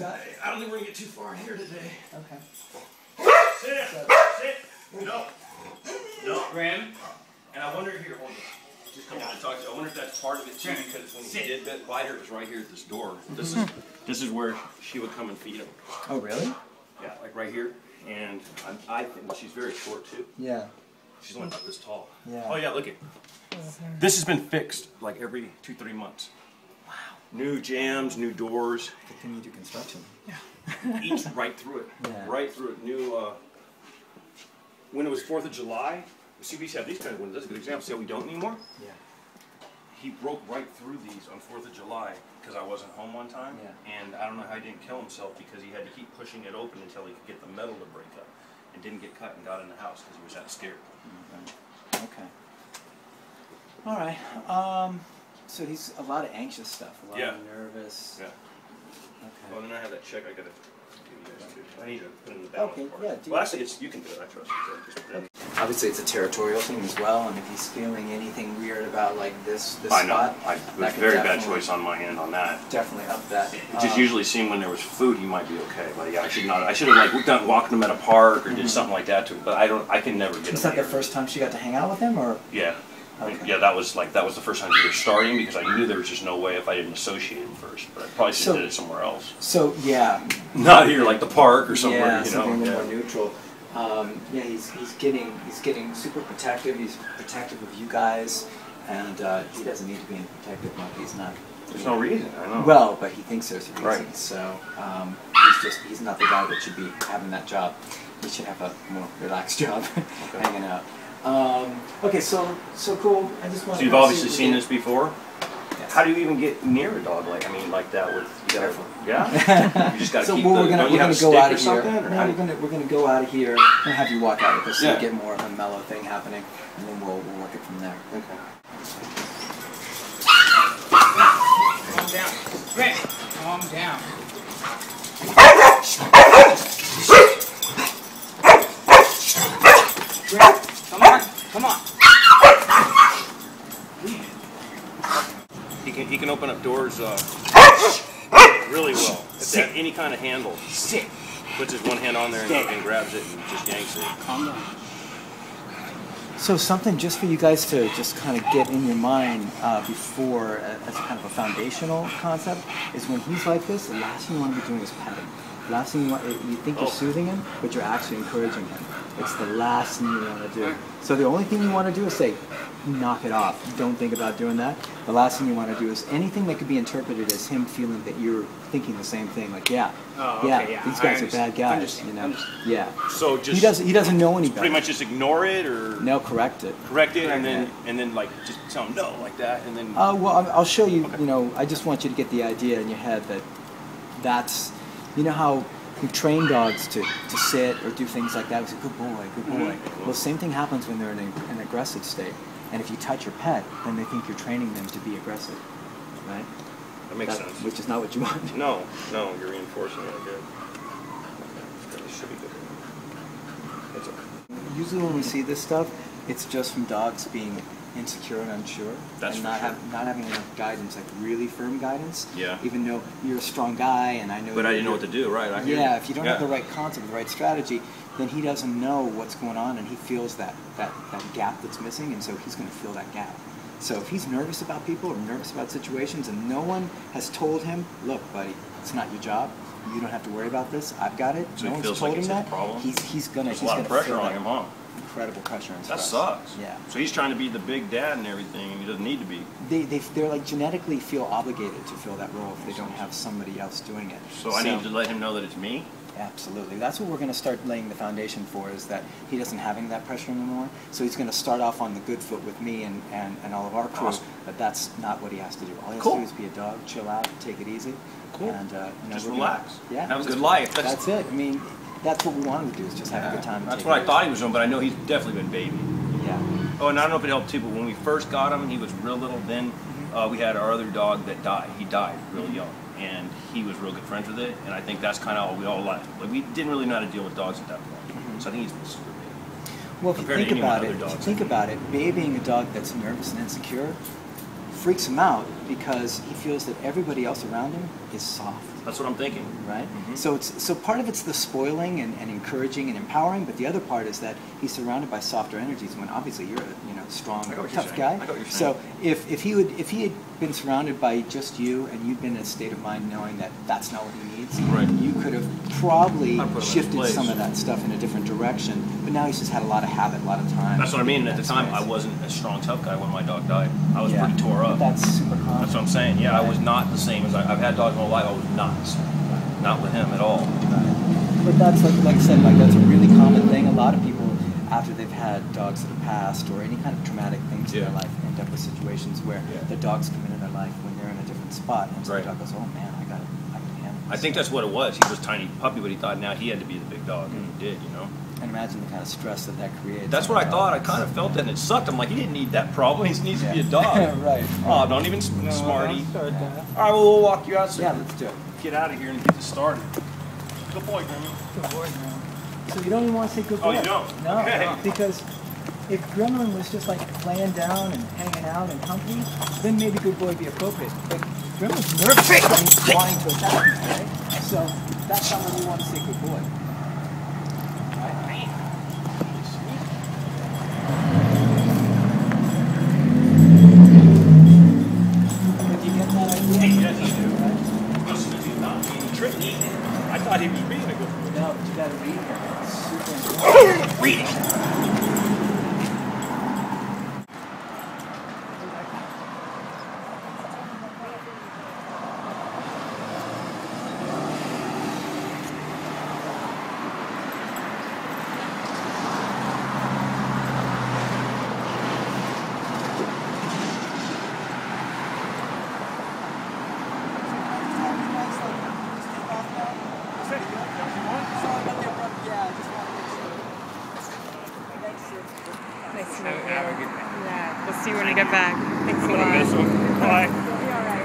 I don't think we're going to get too far here today. Okay. Sit. Sit. No. No. Graham. And I wonder here, hold on. Just come down and talk to you. I wonder if that's part of it too, because when he did bite her, it was right here at this door. This is where she would come and feed him. Oh, really? Yeah, like right here. And I think, well, she's very short too. Yeah. She's only about this tall. Yeah. Oh yeah, look at. This has been fixed like every 2-3 months. Wow. New jams, new doors. Continue to construction. Yeah. Eats right through it. Yeah. Right through it. New. When it was 4th of July, see, we used to have these kind of windows. That's a good example. See how we don't anymore? Yeah. He broke right through these on 4th of July because I wasn't home one time. Yeah. And I don't know how he didn't kill himself because he had to keep pushing it open until he could get the metal to break up. And didn't get cut and got in the house because he was that scared. Okay. All right. So he's a lot of anxious stuff, a lot of nervous. Yeah. Okay. Well, then I have that check I got to give you guys too. I need to put in the balance Okay. part. Yeah. Well, actually, you can do it. I trust you. Just put it in. Obviously, it's a territorial thing as well, and if he's feeling anything weird about like this I know. spot, It was a very bad choice on my end on that. definitely up that. Just usually seeing when there was food, he might be okay. But yeah, I should not. I should have like done walked him at a park or did something like that to him. But I don't. I can never get him. Is that the first time she got to hang out with him, or? Yeah. Okay. Yeah, that was the first time we were starting because I knew there was just no way if I didn't associate him first. But I probably should have did it somewhere else. So yeah. Not here, like the park or somewhere. Yeah, you know. something a little more neutral. Yeah, he's getting super protective. He's protective of you guys, and he doesn't need to be in protective mode. He's not. There's no reason. I know. Well, but he thinks there's a reason. Right. So he's not the guy that should be having that job. He should have a more relaxed job, hanging out. Okay, so cool. I just want. So you've obviously seen this before. Yes. How do you even get near a dog like that with? Careful. Yeah. You just got to So keep. we're gonna go out of here. Or No, we're gonna go out of here and have you walk out of this so you get more of a mellow thing happening, and then we'll work it from there. Okay. Calm down. Grant, calm down. Grant, come on, come on. He can open up doors really well. If they have any kind of handle. Sit. Puts his one hand on there and grabs it and just yanks it. Calm down. So something just for you guys to just kind of get in your mind before, as a kind of a foundational concept, is when he's like this, the last thing you want to be doing is petting. The last thing you think you're soothing him, but you're actually encouraging him. It's the last thing you want to do. So the only thing you want to do is say, knock it off. Don't think about doing that. The last thing you want to do is anything that could be interpreted as him feeling that you're thinking the same thing. Like, these guys are bad guys. You know, So just he doesn't know any better. pretty much just ignore it or No, correct it. correct it and then like just tell him no like that and then. Well, I'll show you. You know, I just want you to get the idea in your head that that's, you know how we train dogs to sit or do things like that. We say, good boy, good boy. Well, same thing happens when they're in an aggressive state. And if you touch your pet, then they think you're training them to be aggressive, right? That makes sense. Which is not what you want. No, you're reinforcing it. Good. Okay, this should be good. It's okay. Usually when we see this stuff, it's just from dogs being insecure and unsure, That's and for sure. not having enough guidance, like really firm guidance. Yeah. Even though you're a strong guy, and I know. But I didn't know what to do, right? I hear you. If you don't have the right concept, the right strategy, then he doesn't know what's going on, and he feels that gap that's missing, and so he's going to fill that gap. So if he's nervous about people or nervous about situations, and no one has told him, look, buddy, it's not your job. You don't have to worry about this. I've got it. So no he one's feels told like him it's that. his problem? He's gonna. There's a lot of pressure on him, huh? Incredible pressure and That stress. sucks. Yeah. So he's trying to be the big dad and everything, and he doesn't need to be. They're like genetically feel obligated to fill that role if they don't have somebody else doing it. So I need to let him know that it's me? Absolutely. That's what we're going to start laying the foundation for, is that he doesn't having that pressure anymore. So he's going to start off on the good foot with me and all of our crew, Awesome. but that's not what he has to do. All he has Cool. to do is be a dog, chill out, take it easy. Cool. And, Just we're relax. Gonna, Have a good life. That's it. I mean, that's what we wanted to do, is just have a good time. and That's take what it I thought he was doing, but I know he's definitely been baby. easy. Yeah. Oh, and I don't know if it helped too, but when we first got him, he was real little. Then we had our other dog that died. He died real young, and he was real good friends with it. And I think that's kind of all we all liked. Like, we didn't really know how to deal with dogs at that point. So I think he's been super baby. Well, if you Compared to think any of my about other it, dogs. think about it. Babying a dog that's nervous and insecure freaks him out because he feels that everybody else around him is soft. That's what I'm thinking. Right? So part of it's the spoiling and encouraging and empowering, but the other part is that he's surrounded by softer energies when obviously you're a strong, tough guy. So if he had been surrounded by just you and you'd been in a state of mind knowing that that's not what he needs, you could have probably shifted some of that stuff in a different direction. But now he's just had a lot of habit, a lot of time. That's what I mean. At the time, I wasn't a strong, tough guy when my dog died. I was pretty tore up. That's super common. That's what I'm saying. Yeah, I was not the same as I've had dogs my whole life. I was not with him at all. But that's like I said, like that's a really common thing. A lot of people, after they've had dogs that have passed or any kind of traumatic things in their life, end up with situations where the dogs come into their life when they're in a different spot, and so the dog goes, "Oh man, I can handle this." I think that's what it was. He was a tiny puppy, but he thought now he had to be the big dog, and he did, And imagine the kind of stress that creates. That's what I thought. I kind of felt that, and it sucked. I'm like, he didn't need that problem. He needs to be a dog. Right. Oh, don't even smarty. All right, well, we'll walk you out. So let's do it. Get out of here and get this started. Good boy, Gremlin. Good boy, Gremlin. So you don't even want to say good boy? Oh, you don't? No, okay. Because if Gremlin was just like laying down and hanging out and humpy, then maybe good boy would be appropriate. But Gremlin's nervous when he's wanting to attack you, right? So that's not when you want to say good boy. Right? Did you get that idea? Yes, I do. Listen, if he's not being tricky, I thought he was being a good boy. No, but you got to read him. It's super important. Read it. Nice to meet you. Yeah, we'll see you when I get back. Thanks a I'm gonna miss lot. him. Bye. You'll be all right.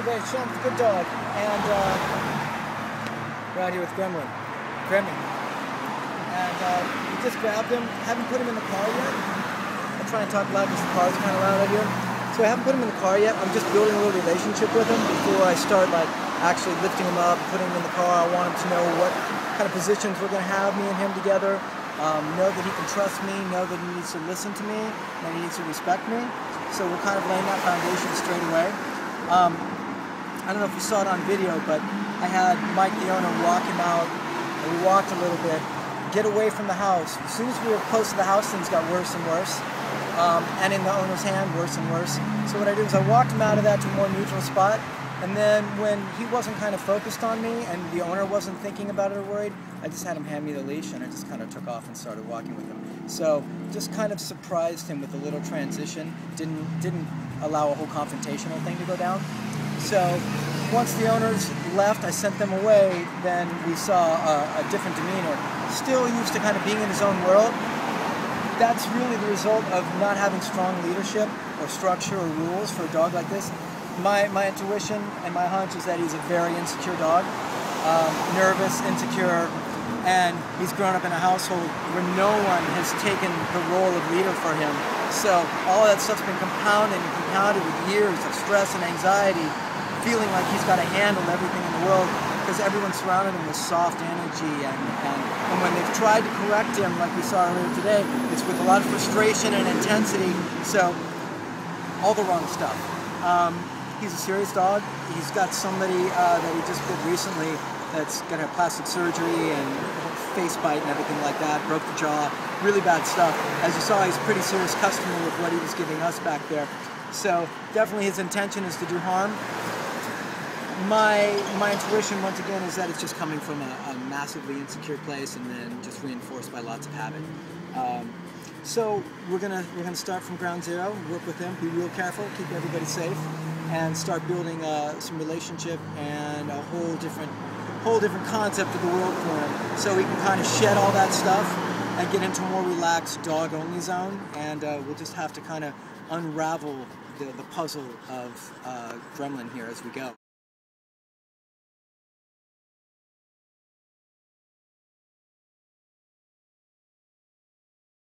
Hey, Sean, it's a good dog. And we're out here with Gremlin. And we just grabbed him. Haven't put him in the car yet. I'm trying to talk loud because the car's kind of loud out here. So I haven't put him in the car yet. I'm just building a little relationship with him before I start actually lifting him up, putting him in the car. I want him to know what kind of positions we're going to have, me and him together. Know that he can trust me, know that he needs to listen to me, and he needs to respect me. So we're kind of laying that foundation straight away. I don't know if you saw it on video, but I had Mike, the owner, walk him out, and we walked a little bit, get away from the house. As soon as we were close to the house, things got worse and worse. And in the owner's hand, worse and worse. So what I did was I walked him out of that to a more neutral spot, And then when he wasn't kind of focused on me and the owner wasn't thinking about it or worried, I just had him hand me the leash and I just kind of took off and started walking with him. So just kind of surprised him with a little transition, didn't allow a whole confrontational thing to go down. So once the owners left, I sent them away, then we saw a different demeanor. Still used to kind of being in his own world. That's really the result of not having strong leadership or structure or rules for a dog like this. My intuition and my hunch is that he's a very insecure dog, nervous, insecure, and he's grown up in a household where no one has taken the role of leader for him. So all that stuff's been compounded and compounded with years of stress and anxiety, feeling like he's got to handle everything in the world because everyone surrounded him with soft energy, and when they've tried to correct him, like we saw earlier today, it's with a lot of frustration and intensity, so all the wrong stuff. He's a serious dog. He's got somebody that he just did recently that's going to have plastic surgery and face bite and everything like that, broke the jaw, really bad stuff. As you saw, he's a pretty serious customer with what he was giving us back there. So definitely his intention is to do harm. My intuition, once again, is that it's just coming from a massively insecure place and then just reinforced by lots of habit. So we're gonna start from ground zero, work with him, be real careful, keep everybody safe, and start building some relationship and a whole different concept of the world for him, so we can kind of shed all that stuff and get into a more relaxed dog-only zone. And we'll just have to kind of unravel the puzzle of Gremlin here as we go.